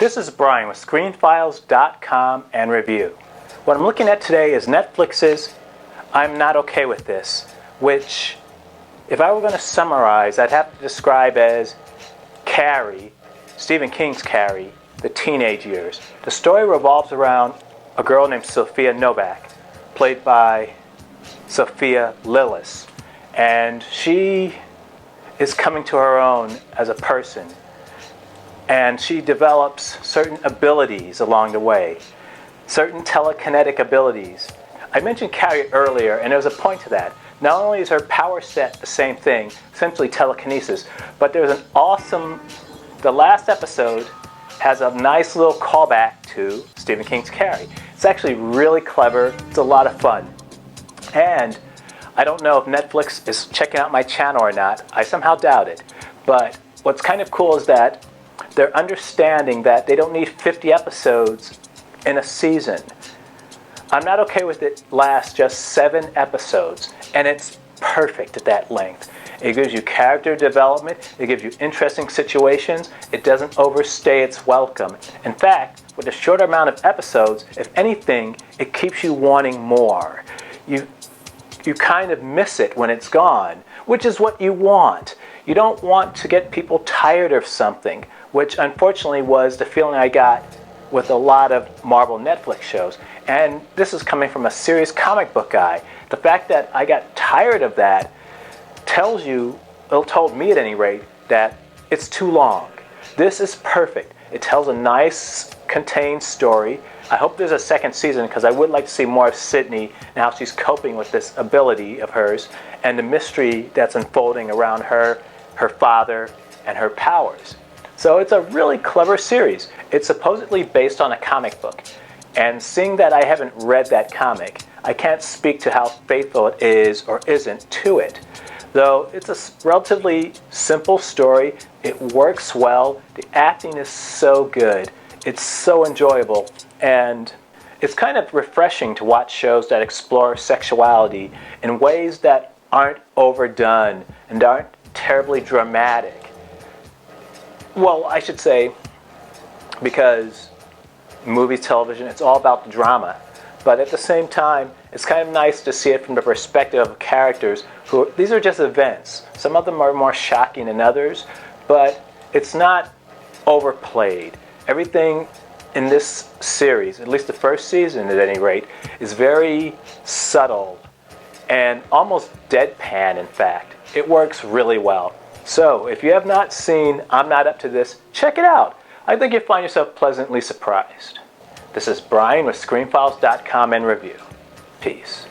This is Brian with ScreenFiles.com and Review. What I'm looking at today is Netflix's I'm Not Okay With This, which, if I were going to summarize, I'd have to describe as Carrie, Stephen King's Carrie, the teenage years. The story revolves around a girl named Sophia Novak, played by Sophia Lillis, and she is coming to her own as a person. And she develops certain abilities along the way, certain telekinetic abilities. I mentioned Carrie earlier, and there's a point to that. Not only is her power set the same thing, essentially telekinesis, but there's an awesome, the last episode has a nice little callback to Stephen King's Carrie. It's actually really clever, it's a lot of fun. And I don't know if Netflix is checking out my channel or not, I somehow doubt it. But what's kind of cool is that they're understanding that they don't need 50 episodes in a season. I'm Not Okay With It lasts just 7 episodes, and it's perfect at that length. It gives you character development, it gives you interesting situations, it doesn't overstay its welcome. In fact, with a shorter amount of episodes, if anything, it keeps you wanting more. You kind of miss it when it's gone, which is what you want. You don't want to get people tired of something, which unfortunately was the feeling I got with a lot of Marvel Netflix shows. And this is coming from a serious comic book guy. The fact that I got tired of that tells you, it told me at any rate, that it's too long. This is perfect. It tells a nice, contained story. I hope there's a second season because I would like to see more of Sydney and how she's coping with this ability of hers and the mystery that's unfolding around her, her father, and her powers. So it's a really clever series. It's supposedly based on a comic book. And seeing that I haven't read that comic, I can't speak to how faithful it is or isn't to it. Though it's a relatively simple story, it works well, the acting is so good, it's so enjoyable, and it's kind of refreshing to watch shows that explore sexuality in ways that aren't overdone and aren't terribly dramatic. Well, I should say, because movies, television, it's all about the drama. But at the same time, it's kind of nice to see it from the perspective of characters who, these are just events. Some of them are more shocking than others, but it's not overplayed. Everything in this series, at least the first season at any rate, is very subtle and almost deadpan, in fact. It works really well. So, if you have not seen I'm Not Up to This, check it out. I think you'll find yourself pleasantly surprised. This is Brian with ScreenFiles.com and Review. Peace.